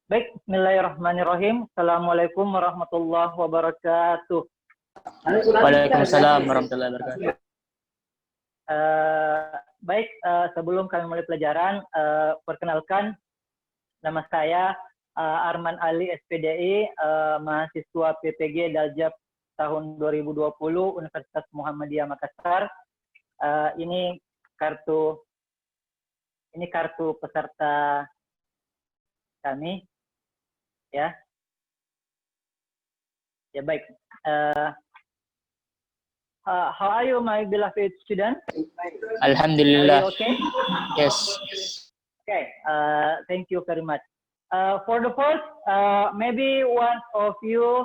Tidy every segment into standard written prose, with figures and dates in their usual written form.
Baik, bismillahirrahmanirrahim. Assalamualaikum warahmatullahi wabarakatuh. Waalaikumsalam warahmatullahi wabarakatuh. Baik, sebelum kami mulai pelajaran, perkenalkan nama saya Arman Ali SPDI, mahasiswa PPG Daljab tahun 2020 Universitas Muhammadiyah Makassar. Ini kartu peserta kami, ya. Ya baik. How are you, my beloved student? Alhamdulillah. Okay. Yes. Okay. Thank you very much. For the first, maybe one of you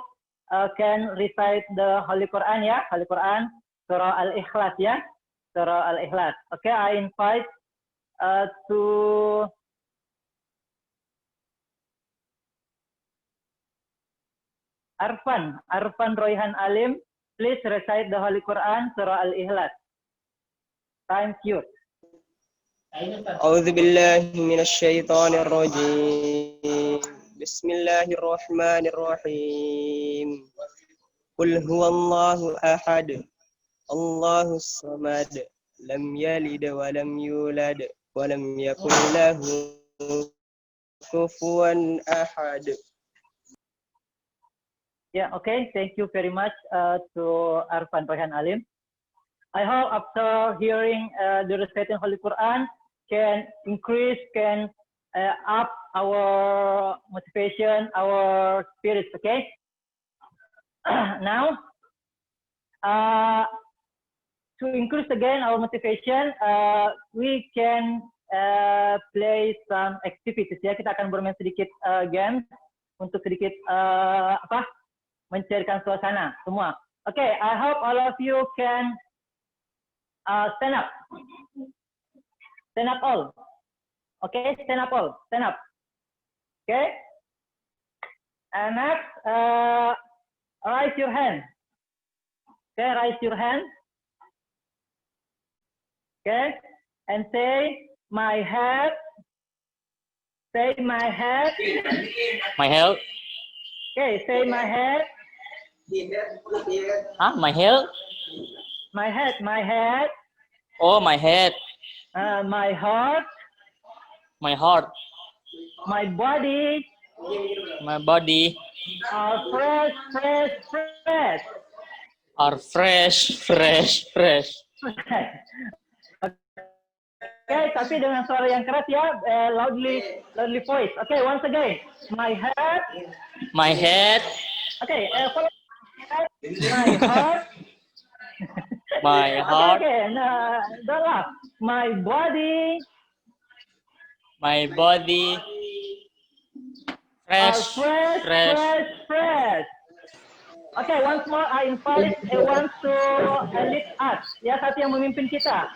can recite the Holy Quran, ya, Holy Quran, Surah Al-Ikhlas, ya, Surah Al-Ikhlas. Okay, I invite to Arfan Royhan Alim. Please recite the Holy Quran, Surah Al-Ikhlas. Thank you. أعوذ بالله من الشيطان الرجيم بسم الله الرحمن الرحيم قل هو الله أحد الله الصمد لم يلد ولم يولد ولم يكن له كفوا أحد. Yeah, okay. Thank you very much to Arfan Royhan Alim. I hope after hearing the reciting Holy Quran can up our motivation, our spirits. Okay. Now, to increase again our motivation, we can play some activities. Ya, kita akan bermain sedikit games untuk sedikit mencairkan suasana semua. Okay, I hope all of you can stand up. Stand up all. Okay, stand up all. Stand up. Okay. And next, raise your hand. Okay, raise your hand. Okay, and say my head. Say my head. My health. Okay, say my head. My health. My head. My head. Oh, my head. My heart. My heart. My body. My body. Fresh, fresh, fresh. Are fresh, fresh, fresh. Okay, tapi dengan suara yang keras ya, loudly voice. Okay, once again, my head. My head. Okay, follow my heart. My heart. Okay, don't laugh. My body. My body. Fresh, Fresh, fresh. fresh, fresh. Okay, once more, I invite everyone to lead us. Ya, satu yang memimpin kita.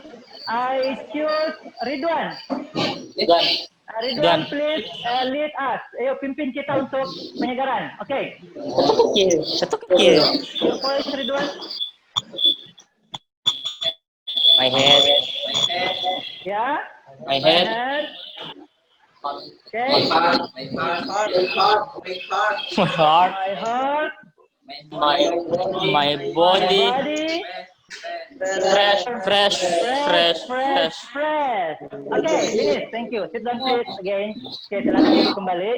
I choose Ridwan. Ridwan, please lead us. Ayo, pimpin kita untuk penyegaran. Oke. Satu kecil. Your voice, Ridwan. My head. Ya. My head. Okay. My heart. My heart. My body. Fresh, fresh, fresh, fresh. Fresh. Okay, finish. Thank you. Sit down, please. Again. Okay, silakan duduk kembali.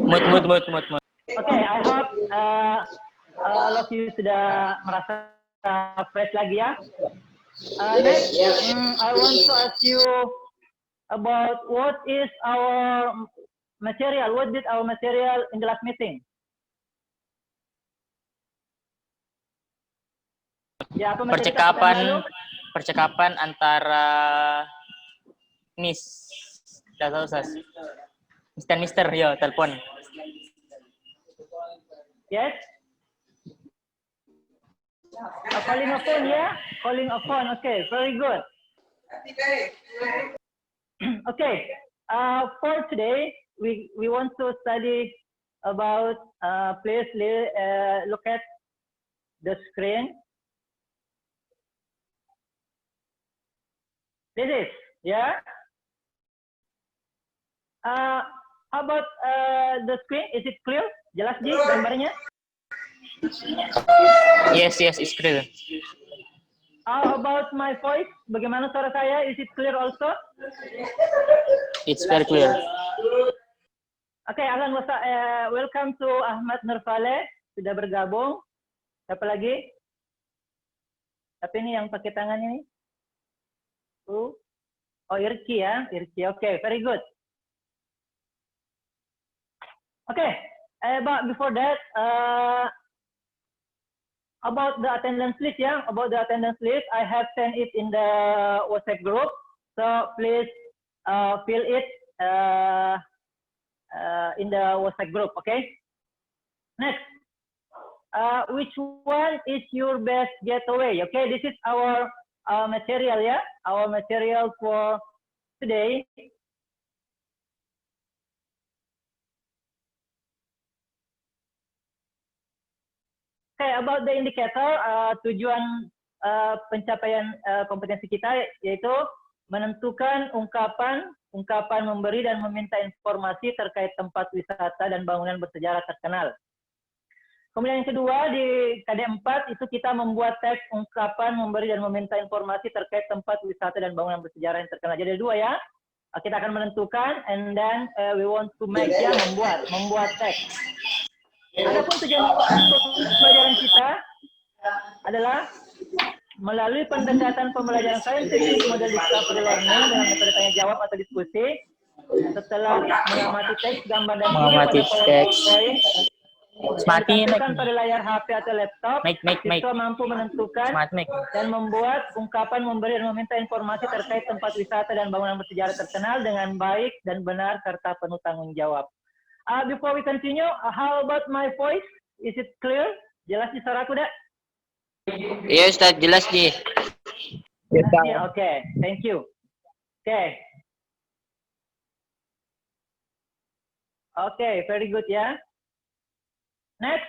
Mut. Okay, I hope all of you sudah merasa fresh lagi ya. Next, I want to ask you about what is our material. What did our material in the last meeting? Ya, apa percakapan antara Miss. Tidak tahu Sas. Mister, yo, telepon. Yes. Calling a phone, yeah? Calling a phone. Okay, very good. Okay. For today, we want to study about. Please look at the screen. This is, yeah. How about the screen? Is it clear? Jelas Ji gambarnya? Yes, it's clear. How about my voice? Bagaimana suara saya? Is it clear also? It's very clear. Oke, ahlan welcome to Ahmad Nurfaleh, sudah bergabung. Siapa lagi? Tapi ini yang pakai tangan ini. Oh, Irki ya, Irki. Oke, very good. Okay, but before that, about the attendance list, yeah, about the attendance list, I have sent it in the WhatsApp group. So please fill it in the WhatsApp group, okay? Next, which one is your best getaway? Okay, this is our material, yeah, our material for today. Okay, about the indicator, tujuan pencapaian kompetensi kita yaitu menentukan ungkapan memberi dan meminta informasi terkait tempat wisata dan bangunan bersejarah terkenal. Kemudian yang kedua di KD 4 itu kita membuat teks ungkapan memberi dan meminta informasi terkait tempat wisata dan bangunan bersejarah yang terkenal. Jadi dua ya, kita akan menentukan and then we want to make ya membuat teks. Adapun tujuan pembelajaran kita adalah melalui pendekatan pembelajaran saintifik model discovery learning dengan metode tanya jawab atau diskusi. Setelah mengamati teks, gambar dan video pada PowerPoint, ditampilkan pada layar HP atau laptop, siswa mampu menentukan dan membuat ungkapan memberi dan meminta informasi terkait tempat wisata dan bangunan bersejarah terkenal dengan baik dan benar serta penuh tanggung jawab. Before we continue, how about my voice? Is it clear? Jelas di suaraku, Dak? Iya, Ustaz, jelas nih. Oke, thank you. Oke, very good ya. Next,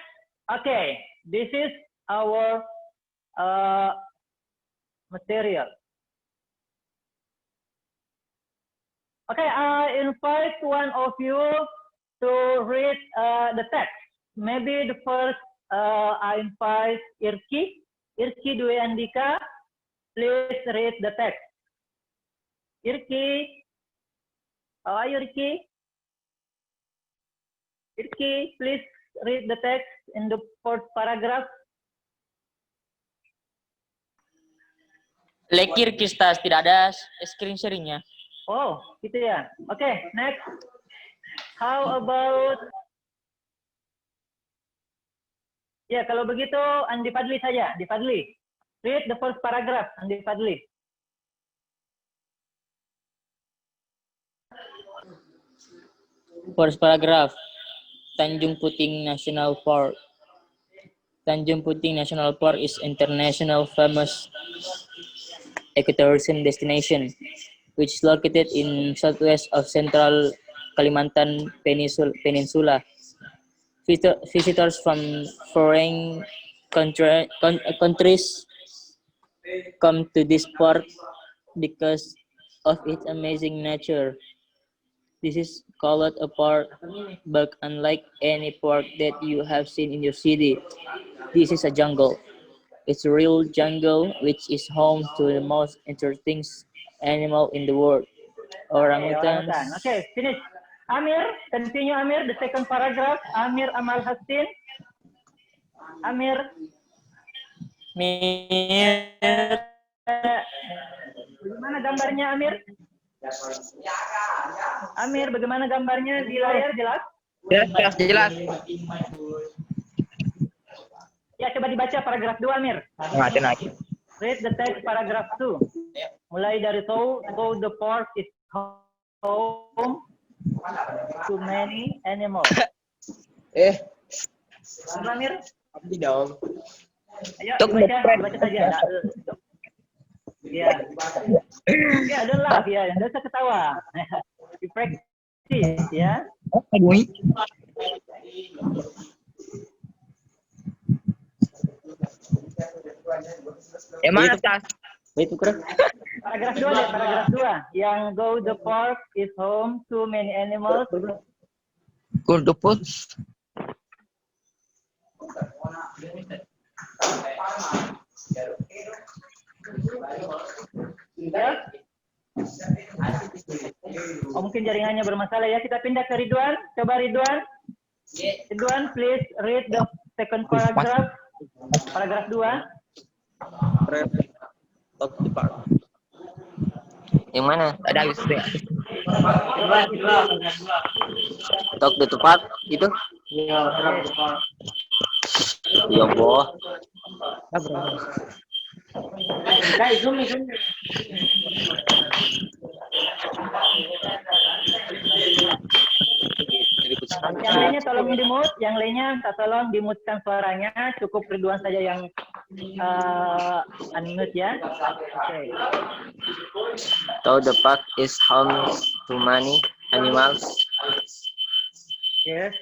this is our material. I invite one of you to read the text. Maybe the first I invite Irki Dwi Andika. Please read the text. Irki, how are you, Irki? Irki, please read the text in the first paragraph. Lekir Kistas, tidak ada screen sharingnya. Oh, gitu ya. Oke, next. How about... Ya, kalau begitu Andi Fadli saja. Andi Fadli. Read the first paragraph, Andi Fadli. First paragraph. Tanjung Puting National Park. Tanjung Puting National Park is international famous ecotourism destination, which is located in southwest of central Kalimantan Peninsula. Visitors from foreign countries come to this park because of its amazing nature. This is called a park, but unlike any park that you have seen in your city, this is a jungle. It's a real jungle which is home to the most interesting animal in the world. Orangutans. Okay, finish. Amir, continue Amir, the second paragraph. Amir Amal Hastin. Amir. Bagaimana gambarnya Amir? Amir, bagaimana gambarnya di layar, jelas? Jelas. Ya, coba dibaca paragraf 2 Amir. Read the text paragraph 2. Mulai dari so the park is home to many animals. Amir? Abdi dong. Ayo, dibaca saja. Ya, don't laugh ya, don't usah ketawa. Di practice ya. Mana tas? Itu keren. Paragraf 2 deh, paragraf 2. Yang go the park is home to many animals. Cool the put. Ya. Oh, mungkin jaringannya bermasalah ya. Kita pindah ke Ridwan. Coba Ridwan. Ridwan, please read the second paragraph. Paragraf 2. Talk the park. Yang mana? Ada habis deh. Talk the park itu? Ya boh. Yang lainnya tolong di-mute, yang lainnya tolong di-mute-kan suaranya. Cukup Ridwan saja yang unmute ya. Oke. So the park is home to many animals. Yes.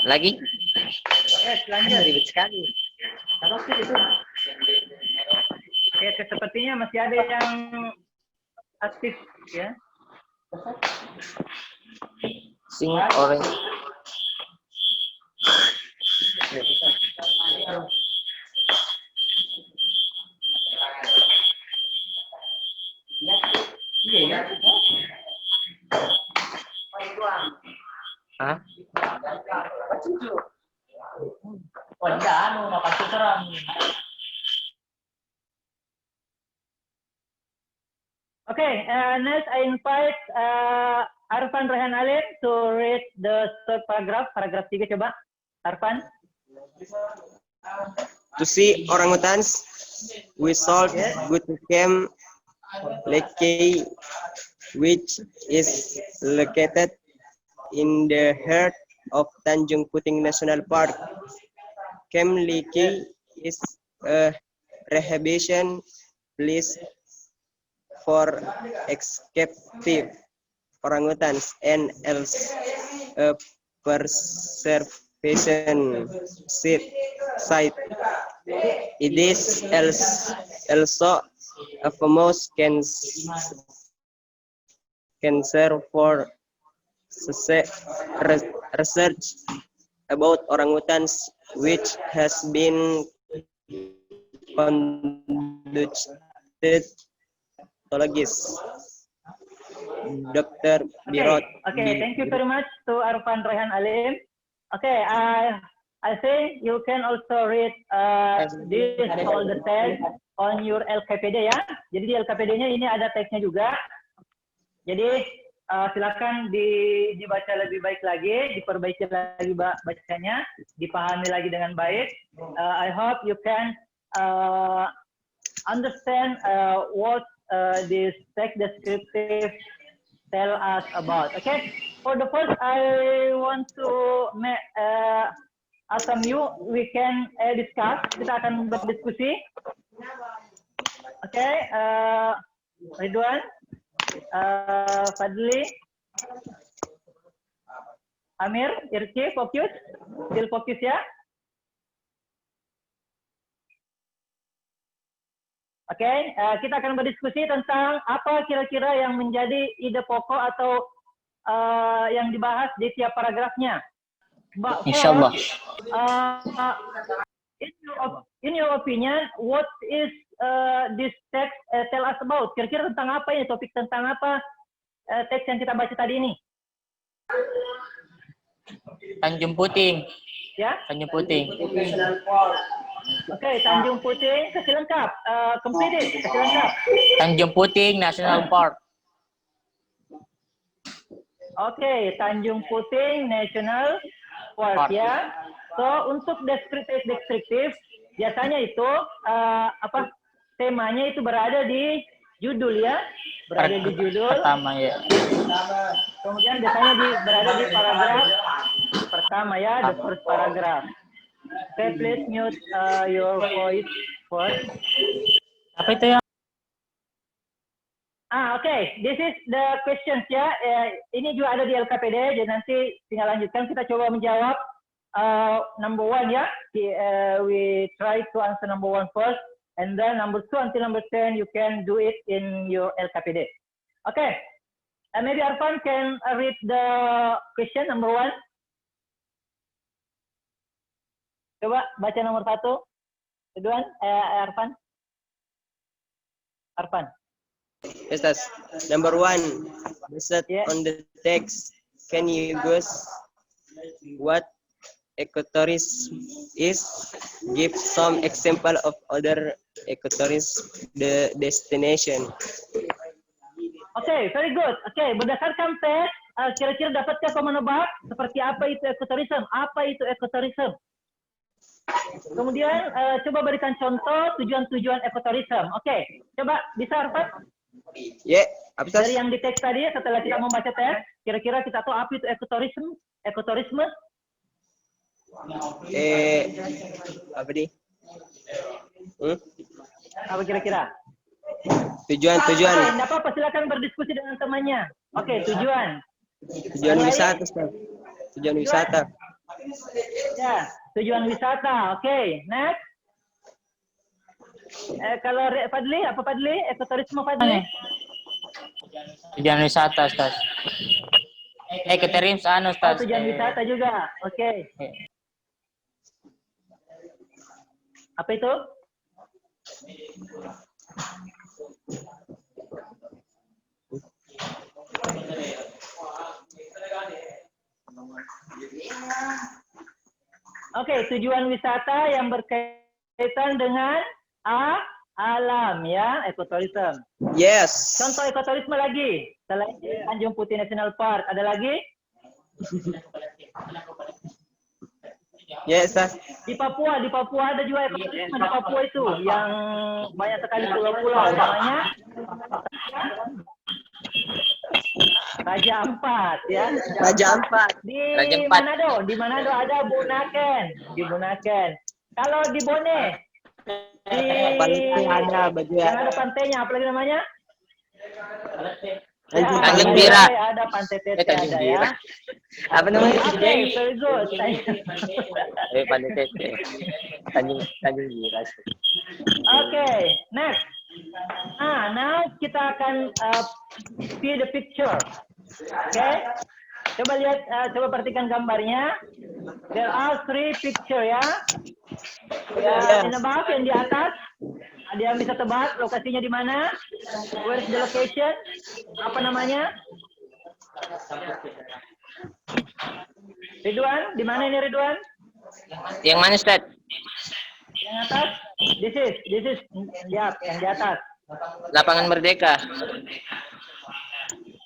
Lagi? Yes, lanjut. Ribet sekali. Oke, sepertinya masih ada yang aktif ya. Sing orange. Hah? Okay, next I invite Arfan Rehan Alim to read the third paragraph, paragraf 3 coba. Arfan. To see orangutans, we sold good to Camp Leke, which is located in the heart of Tanjung Puting National Park. Camp Leke is a rehabilitation place for captive orangutans and else a preservation site. It is also a famous cancer for research about orangutans, which has been conducted pathologist Dr. Birot. Okay, thank you very much to Arfan Rehan Alim. Okay, I think you can also read this all the text on your LKPD ya. Jadi di LKPD-nya ini ada teksnya juga. Jadi silakan dibaca lebih baik lagi, diperbaiki lagi bacanya, dipahami lagi dengan baik. I hope you can understand what this text descriptive tell us about. Okay, for the first, I want to ask you, we can discuss. Kita akan berdiskusi. Okay, Ridwan, Fadli, Amir, Irki, fokus, still fokus ya. Oke, kita akan berdiskusi tentang apa kira-kira yang menjadi ide pokok atau yang dibahas di tiap paragrafnya. Insyaallah. In your opinion, what is this text tell us about? Kira-kira tentang apa ini? Topik tentang apa teks yang kita baca tadi ini? Tanjung Puting. Ya? Tanjung Puting. Oke, Tanjung Puting, kasih lengkap. Complete it, kasih lengkap. Tanjung Puting National Park. Oke, Tanjung Puting National Park ya. So, untuk deskriptif, biasanya itu temanya itu berada di judul ya. Berada di judul. Pertama ya. Kemudian biasanya berada di paragraf pertama ya, the first paragraph. Okay, please mute your voice first. Apa itu ya? Okay. This is the questions ya. Ini juga ada di LKPD, jadi nanti tinggal lanjutkan. Kita coba menjawab number one ya. We try to answer number one first. And then number 2 until number 10, you can do it in your LKPD. Okay. And maybe Arfan can read the question number 1. Coba baca nomor 1. Ridwan, Arfan. Arfan. Yes, that's number 1. Based on the text, can you guess what ecotourism is? Give some example of other ecotourism destination. Okay, very good. Okay, berdasarkan teks, kira-kira dapatkah kau menebak seperti apa itu ekoturism? Apa itu ekoturism? Kemudian coba berikan contoh tujuan-tujuan ekoturism. Oke, coba bisa Arfan? Ya, apa Dari yang di teks tadi, setelah kita membaca teks, kira-kira kita tahu apa itu ekoturism? Ekoturisme? Apa nih? Apa kira-kira? Tujuan. Tidak apa-apa, silakan berdiskusi dengan temannya. Oke, tujuan. Tujuan wisata, Ustaz. Tujuan wisata. Ya, tujuan wisata. Oke, next. Kalau Fadli, apa Fadli? Ekoturisme Fadli? Tujuan wisata, Ustaz. Ekoturisme Ustaz. Tujuan wisata juga. Oke. Apa itu? Oke, tujuan wisata yang berkaitan dengan alam ya, ekoturism. Yes. Contoh ekoturisme lagi, selain Tanjung Putih National Park, ada lagi? Yes, Ustaz. Di Papua ada juga ekoturisme di Papua itu yang banyak sekali pulau-pulau, namanya Raja Ampat ya. Raja Ampat. Di Manado ada Bunaken, di Bunaken. Kalau di Bone, di ada baju yang ada pantainya, apalagi namanya? Tanjung Bira. Ada Pantai Tete ada ya. Apa namanya? Okay, very good. Pantai Tete. Tanjung Bira. Okay, next. Now kita akan see the picture. Okay. Coba lihat, coba perhatikan gambarnya. There are 3 picture ya. In the back, yang di atas. Ada yang bisa tebak lokasinya di mana? Where is the location? Apa namanya? Ridwan, di mana ini Ridwan? Yang mana, Ustaz? Yang atas? This is, ya, yang di atas. Lapangan Merdeka.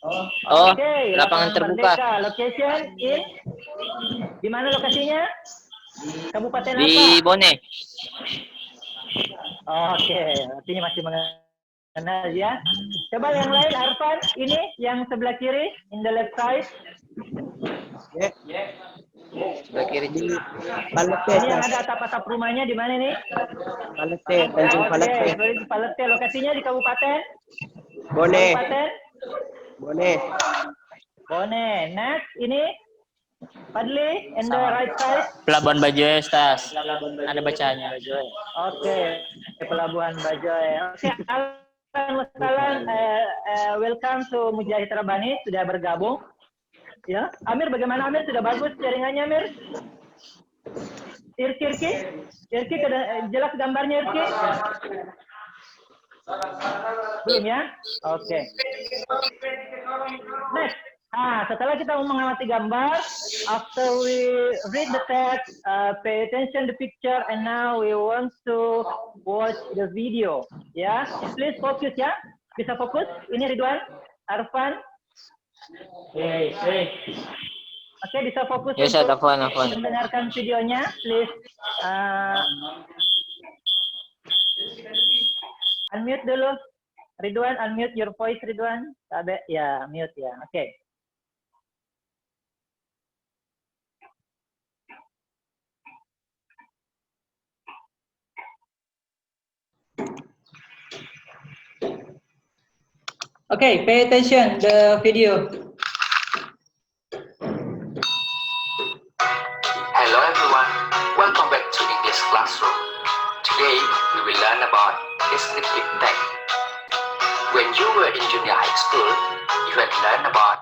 Oh, Okay, lapangan terbuka. Merdeka. Location in? Di mana lokasinya? Kabupaten apa? Di Bone. Oke, artinya masih mengenal ya. Coba yang lain, Arfan, ini yang sebelah kiri, in the left side. Sebelah kiri. Di Palete. Ini yang ada atap-atap rumahnya di mana nih? Palete, Tanjung Palete. Oke, Palete. Lokasinya di kabupaten? Bone. Kabupaten? Bone. Next, ini Fadli, in the right side. Pelabuhan Bajoe, Ustaz. Ada bacanya. Oke, Pelabuhan Bajoe. Oke, Assalamualaikum. Welcome to Mujahid Rabani, sudah bergabung. Ya, Amir bagaimana Amir? Sudah bagus jaringannya Amir? Irki, jelas gambarnya Irki? Belum ya? Oke. Next. Setelah kita mengamati gambar, after we read the text, pay attention the picture, and now we want to watch the video. Ya, please focus ya. Bisa fokus? Ini Ridwan, Arfan. Oke, bisa fokus Yes, untuk Afwan. mendengarkan videonya, please. Unmute dulu. Ridwan, unmute your voice, Ridwan. Ya, mute ya. Oke. Okay, pay attention the video. Hello everyone, welcome back to English Classroom. Today, we will learn about descriptive text. When you were in junior high school, you had learned about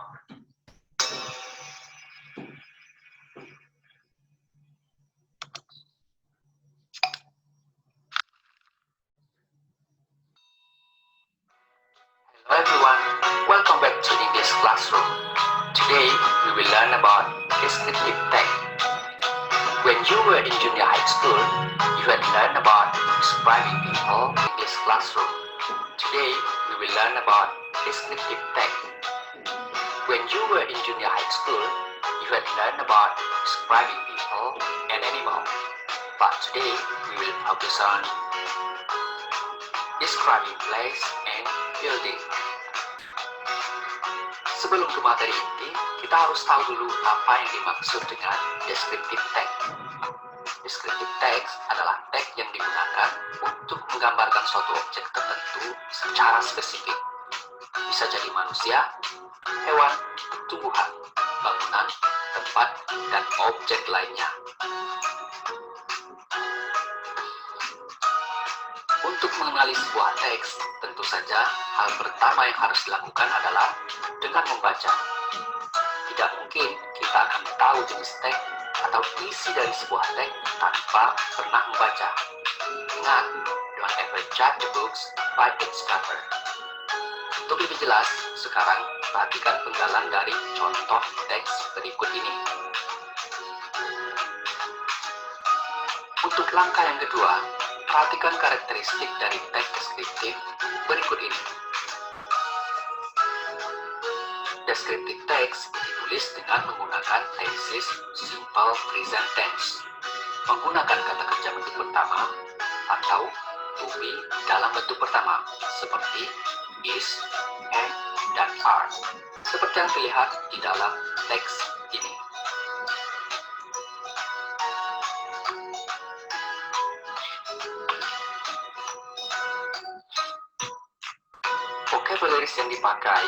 Hello everyone, welcome back to English Classroom. Today, we will learn about descriptive text. When you were in junior high school, you had learned about describing people in this classroom. Today, we will learn about descriptive text. When you were in junior high school, you had learned about describing people and animals. But today, we will focus on describing place and building. Sebelum ke materi inti, kita harus tahu dulu apa yang dimaksud dengan descriptive text. Descriptive text adalah teks yang digunakan untuk menggambarkan suatu objek tertentu secara spesifik. Bisa jadi manusia, hewan, tumbuhan, bangunan, tempat, dan objek lainnya. Untuk mengenali sebuah teks, tentu saja hal pertama yang harus dilakukan adalah dengan membaca. Tidak mungkin kita akan tahu jenis teks atau isi dari sebuah teks tanpa pernah membaca. Ingat, don't ever judge the books by its cover. Untuk lebih jelas, sekarang perhatikan penggalan dari contoh teks berikut ini. Untuk langkah yang kedua, perhatikan karakteristik dari teks deskriptif berikut ini. Descriptive text ditulis dengan menggunakan tenses simple present tense, menggunakan kata kerja bentuk pertama atau to be dalam bentuk pertama seperti is, am, dan are, seperti yang terlihat di dalam teks ini. Vocabularies yang dipakai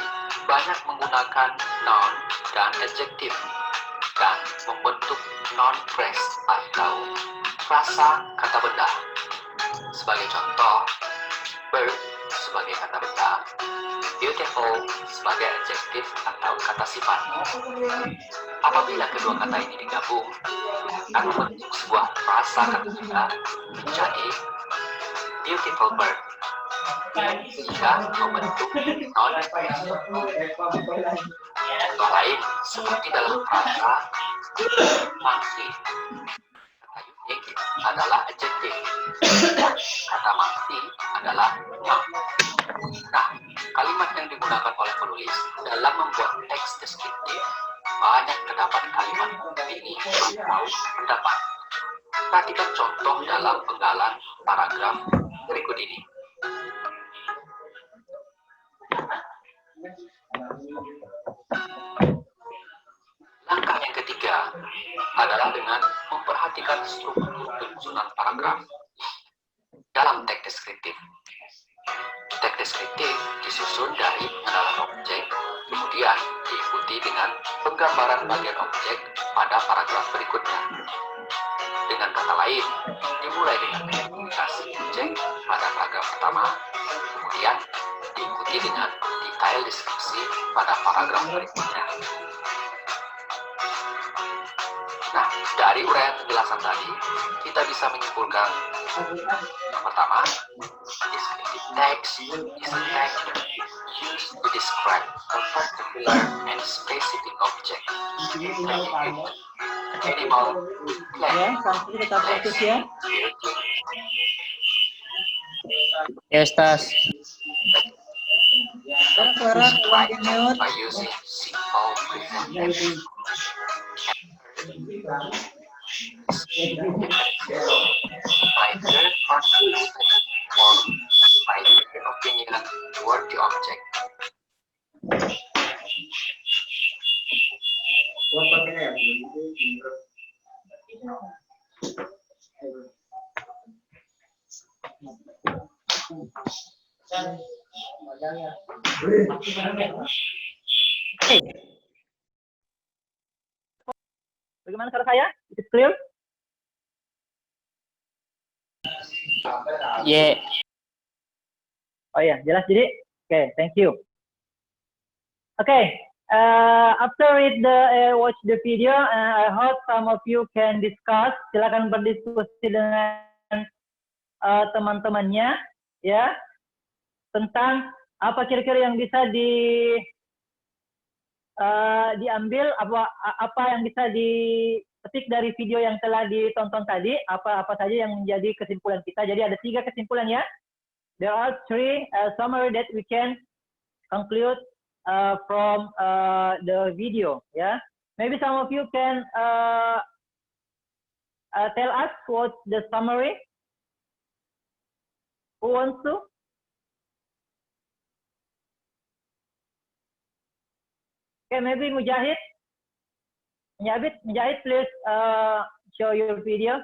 banyak menggunakan noun dan adjective dan membentuk noun phrase atau frasa kata benda. Sebagai contoh, bird sebagai kata benda, beautiful sebagai adjective atau kata sifat. Apabila kedua kata ini digabung, akan membentuk sebuah frasa kata benda menjadi beautiful bird. Jika membentuk non contoh lain seperti dalam frasa monkey. Kata unik adalah adjektif. Kata monkey adalah noun. Nah, kalimat yang digunakan oleh penulis dalam membuat teks deskriptif banyak terdapat kalimat opini atau pendapat. Perhatikan contoh dalam penggalan paragraf berikut ini. Langkah yang ketiga adalah dengan memperhatikan struktur penyusunan paragraf dalam teks deskriptif. Teks deskriptif disusun dari pengenalan objek, kemudian diikuti dengan penggambaran bagian objek pada paragraf berikutnya. Dengan kata lain, dimulai dengan identifikasi objek pada paragraf pertama, kemudian diikuti dengan detail deskripsi pada paragraf berikutnya. Nah, dari uraian penjelasan tadi, kita bisa menyimpulkan yang pertama, descriptive text is a text used to describe a particular and specific object, animal, Ya, plant, sampai tetap fokus ya. building, Ya, Ustaz. Suara described keluar mute. by using simple present tense. By third person or by their opinion toward the object. Bagaimana suara saya? Is it clear? Yeah. Oh ya, jelas jadi. Oke, thank you. Oke, after watch the video, I hope some of you can discuss. Silakan berdiskusi dengan teman-temannya, ya, tentang apa kira-kira yang bisa diambil, apa yang bisa dipetik dari video yang telah ditonton tadi, apa saja yang menjadi kesimpulan kita. Jadi ada 3 kesimpulan ya. There are 3 summary that we can conclude from the video. Yeah, maybe some of you can tell us what's the summary. Who wants to? Okay, maybe Mujahid. Mujahid, please show your video.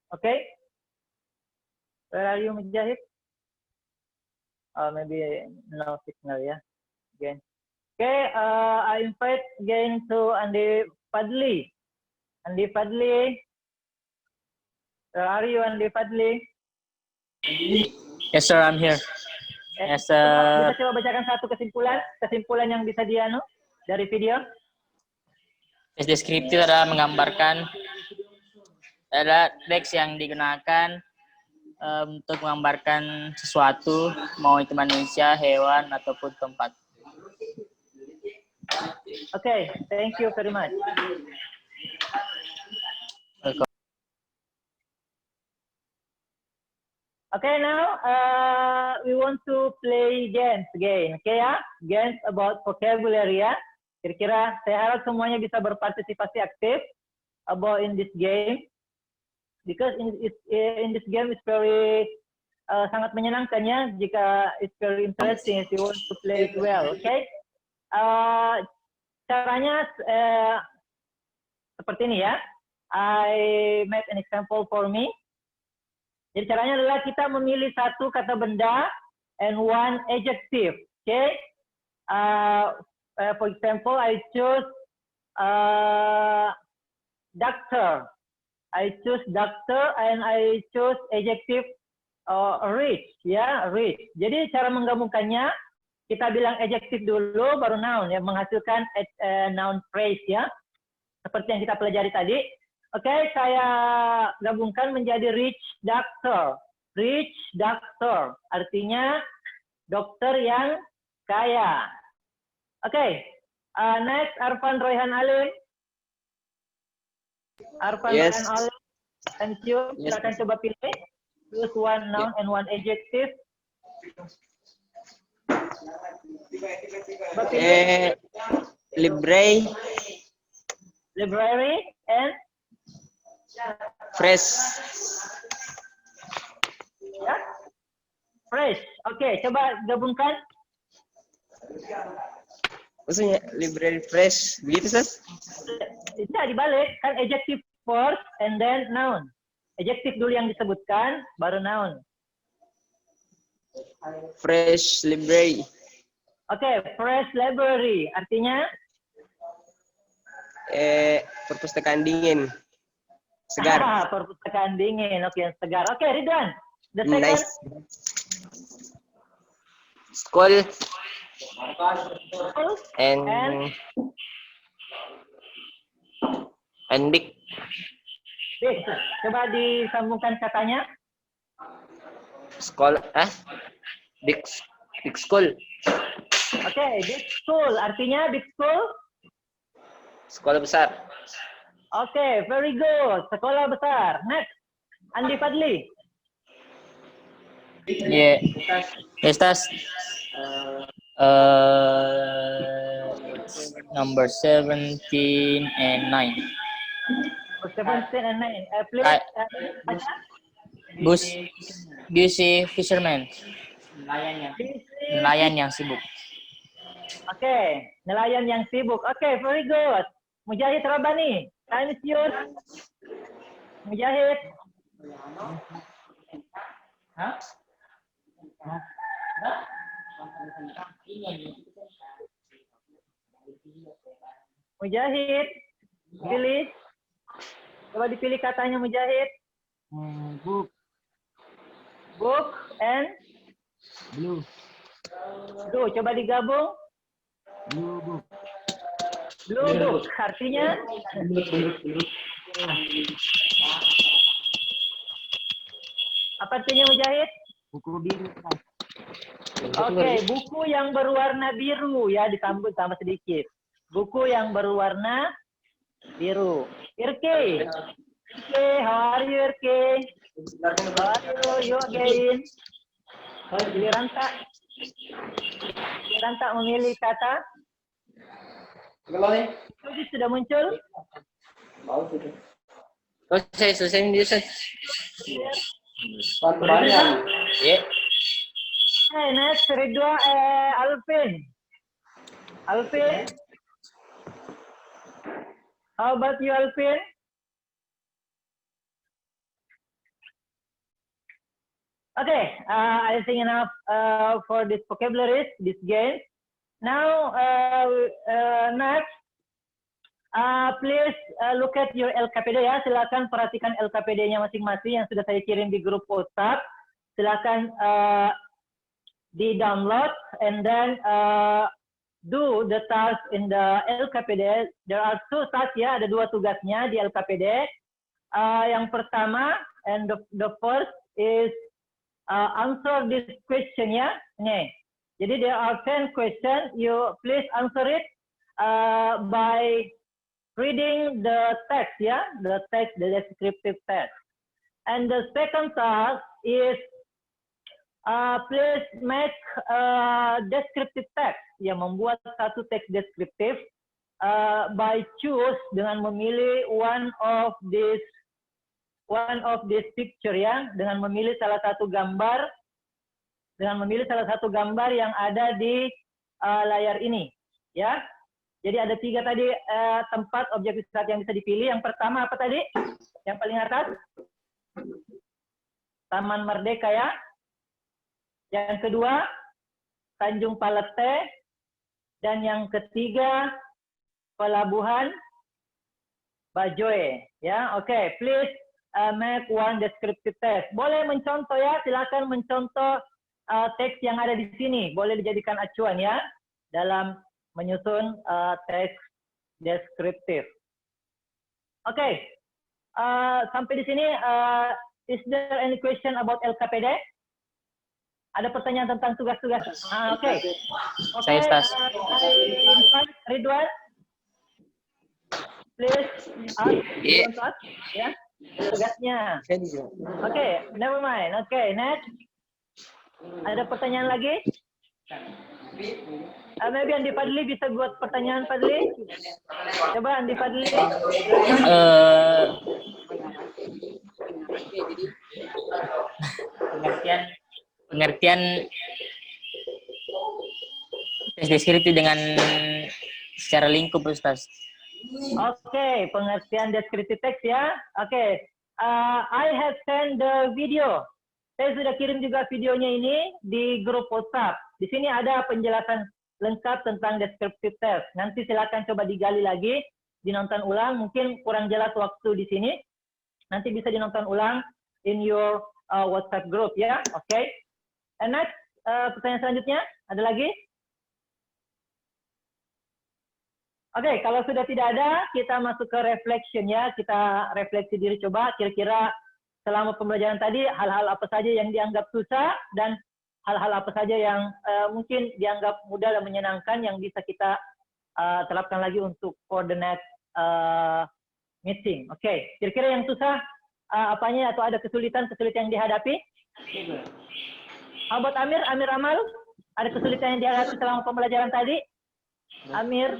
Okay. Where are you, Mujahid? Maybe no signal, yeah. Again. Okay, I invite again to Andi Fadli. Andi Fadli. Where are you, Andi Fadli? Yes, sir, I'm here. Yes, Bisa coba bacakan satu kesimpulan yang bisa dari video. Tes deskriptif adalah menggambarkan teks yang digunakan untuk menggambarkan sesuatu, mau itu manusia, hewan, ataupun tempat. Okay, thank you very much. Okay, now we want to play games again. Okay ya, games about vocabulary ya. Kira-kira saya harap semuanya bisa berpartisipasi aktif about in this game. Because in this game it's very sangat menyenangkan ya, jika it's very interesting if you want to play it well, okay? Caranya seperti ini ya. I make an example for me. Jadi caranya adalah kita memilih satu kata benda and one adjective, okay? For example, I choose doctor. I choose doctor and I choose adjective rich, ya, rich. Jadi cara menggabungkannya kita bilang adjective dulu baru noun ya, menghasilkan noun phrase ya. Seperti yang kita pelajari tadi. Oke, saya gabungkan menjadi rich doctor. Rich doctor artinya dokter yang kaya. Oke, next Arfan Royhan Alim. Arfan Yes. and Alim, thank you. Yes. Silakan coba pilih. Choose one noun and one adjective. Library. Library and Fresh. ya, fresh. Oke, coba gabungkan. Maksudnya library fresh. Begitu, Sas? Tidak dibalik, kan adjective first and then noun. Adjective dulu yang disebutkan, baru noun. Fresh library. Oke, fresh library artinya Perpustakaan dingin. Segar. perpustakaan dingin. Oke, yang segar. Oke, Ridwan. The second. Nice. School and big. Big. Coba disambungkan katanya. School, big school. Oke, big school artinya big school. Sekolah besar. Oke, very good. Sekolah besar. Next, Andi Fadli. Yeah. Estas number 17 and 9. 17 and 9. Please, Busy fisherman. Nelayan yang sibuk. Oke, nelayan yang sibuk. Oke, very good. Mujahid Rabani, time is yours. Mujahid. Mujahid, pilih. Coba dipilih katanya Mujahid. Book. Book and Blue. blue. Coba digabung. Blue book. Blue book. Artinya apa artinya Mujahid? Buku biru. Oke, buku yang berwarna biru ya, ditambah sedikit. Buku yang berwarna biru. Irke. Irke, how are you Irke? How are you? You again. Giliran tak? Giliran tak memilih kata? Itu sudah muncul? Selesai ini Ustaz. Ya. Hey, next Ridwan Alvin. Alvin. How about you, Alvin? Okay, I think enough for this vocabularies, this game. Now, next, please look at your LKPD ya. Silakan perhatikan LKPD-nya masing-masing yang sudah saya kirim di grup WhatsApp. Silakan di-download and then do the task in the LKPD. There are 2 tasks ya, ada 2 tugasnya di LKPD. Yang pertama, and the first is answer this question ya. Nih, jadi there are 10 questions. You please answer it by reading the text ya, the descriptive text. And the second task is please make descriptive text, ya, membuat satu teks deskriptif by choose dengan memilih one of this picture ya, dengan memilih salah satu gambar yang ada di layar ini ya. Jadi ada 3 tadi tempat objek wisata yang bisa dipilih. Yang pertama apa tadi? Yang paling atas? Taman Merdeka ya. Yang kedua, Tanjung Palete. Dan yang ketiga, Pelabuhan Bajoe. Ya, oke. Please make one descriptive text. Boleh mencontoh ya, silakan mencontoh teks yang ada di sini. Boleh dijadikan acuan ya dalam menyusun teks deskriptif. Oke. Sampai di sini, is there any question about LKPD? Ada pertanyaan tentang tugas-tugas? Oke. Saya Ustaz. Ridwan, please ask. Ya, tugasnya. Oke, never mind. Oke, next. Ada pertanyaan lagi? Maybe Andi Fadli bisa buat pertanyaan, Fadli. Coba Andi Fadli. Pengertian teks deskriptif dengan secara lingkup, Ustaz. Oke, pengertian deskriptif teks ya. Oke, I have sent the video. Saya sudah kirim juga videonya ini di grup WhatsApp. Di sini ada penjelasan lengkap tentang deskriptif teks. Nanti silakan coba digali lagi, dinonton ulang. Mungkin kurang jelas waktu di sini. Nanti bisa dinonton ulang in your WhatsApp group ya. Oke. And next, pertanyaan selanjutnya ada lagi? Oke, kalau sudah tidak ada, kita masuk ke reflection ya. Kita refleksi diri coba kira-kira selama pembelajaran tadi hal-hal apa saja yang dianggap susah dan hal-hal apa saja yang mungkin dianggap mudah dan menyenangkan yang bisa kita terapkan lagi untuk for the next meeting. Oke, kira-kira yang susah apanya atau ada kesulitan yang dihadapi? How about Amir? Amir Amal? Ada kesulitan yang dihadapi selama pembelajaran tadi? Amir?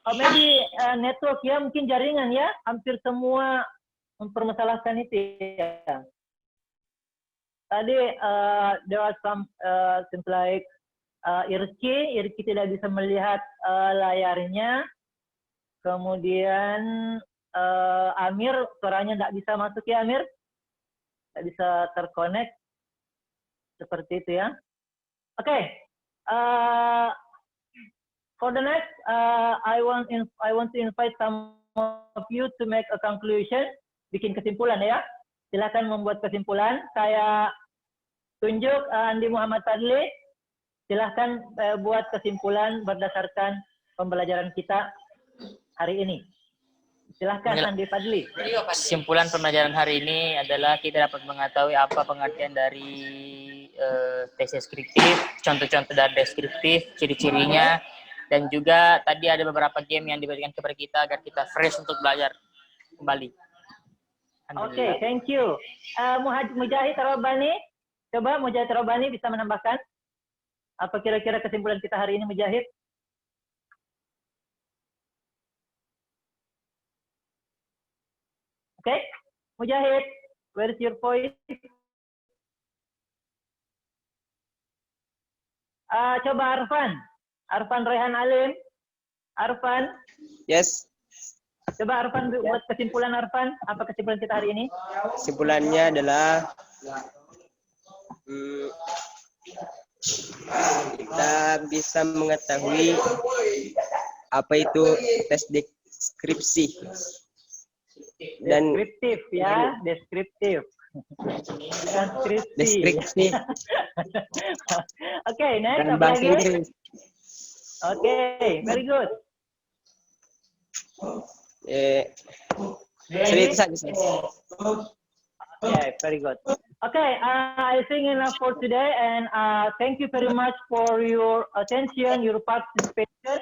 Oh, maybe network ya, mungkin jaringan ya. Hampir semua mempermasalahkan itu ya. Tadi there are some things like Irki tidak bisa melihat layarnya. Kemudian Amir suaranya tidak bisa masuk ya Amir, tidak bisa terkonek. Seperti itu ya. Oke. For the next, I want to invite some of you to make a conclusion, bikin kesimpulan ya. Silakan membuat kesimpulan. Saya tunjuk Andi Muhammad Fadli. Silahkan buat kesimpulan berdasarkan pembelajaran kita hari ini. Silahkan Andi Fadli. Kesimpulan pembelajaran hari ini adalah kita dapat mengetahui apa pengertian dari teks deskriptif, contoh-contoh dari deskriptif, ciri-cirinya, dan juga tadi ada beberapa game yang diberikan kepada kita agar kita fresh untuk belajar kembali. Oke, thank you. Mujahid Robani, coba Mujahid Robani bisa menambahkan apa kira-kira kesimpulan kita hari ini, Mujahid? Oke, Mujahid, where is your voice? Coba Arfan Rehan Alim, Arfan. Yes. Coba Arfan buat kesimpulan Arfan, apa kesimpulan kita hari ini? Kesimpulannya adalah kita bisa mengetahui apa itu tes deskripsi dan Deskriptif ya, deskriptif. Bukan skripsi. deskripsi Oke, next dan apa bahasa lagi? Inggris. Oke, very good. Jadi itu saja. Okay, very good. Okay, I think enough for today, and thank you very much for your attention, your participation,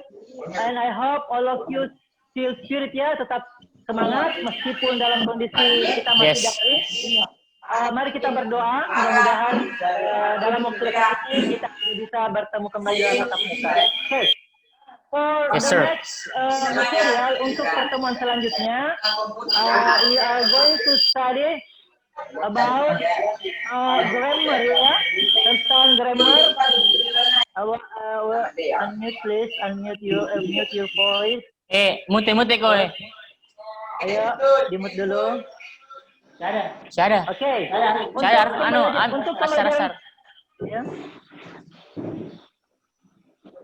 and I hope all of you still spirit ya, tetap semangat meskipun dalam kondisi kita masih daring. Mari kita berdoa, mudah-mudahan dalam waktu dekat ini kita bisa bertemu kembali dalam tatap muka. Okay. For Yes, the sir. next material untuk pertemuan selanjutnya, we are going to study about grammar ya, tentang grammar. Unmute please, unmute your voice. Mute ko eh. Ayo, dimute dulu. Siada. Oke. Saya Untuk asar-asar. ya.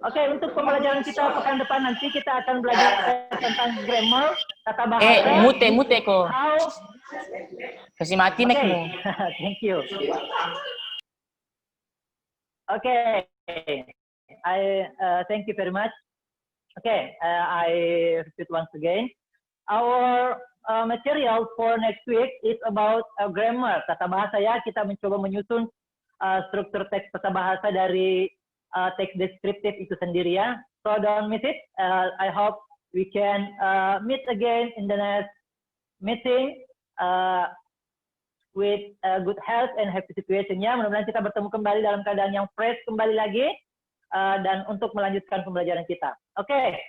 Oke, untuk pembelajaran kita pekan depan nanti kita akan belajar tentang grammar, tata bahasa. Mute ko. How? Kasi mati mic mo. Thank you. Okay, I thank you very much. Okay, I repeat once again. Our material for next week is about grammar, tata bahasa ya. Kita mencoba menyusun struktur teks tata bahasa dari teks deskriptif itu sendiri ya. So don't miss it. I hope we can meet again in the next meeting with good health and happy situation ya. Mudah-mudahan kita bertemu kembali dalam keadaan yang fresh kembali lagi dan untuk melanjutkan pembelajaran kita. Oke,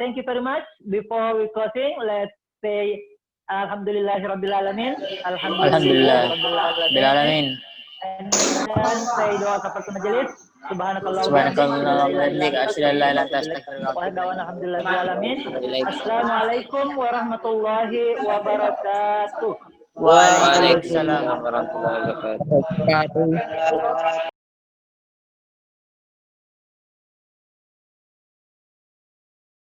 thank you very much. Before we closing, let's say Alhamdulillahirabbil alamin. Alhamdulillahirabbil. And then say doa kafaratul majelis. Subhanakallah wa bihamdika asyhadu an la ilaha illa anta astaghfiruka wa atubu ilaik. Alhamdulillahirabbil alamin. Assalamualaikum warahmatullahi wabarakatuh. Waalaikumsalam warahmatullahi wabarakatuh.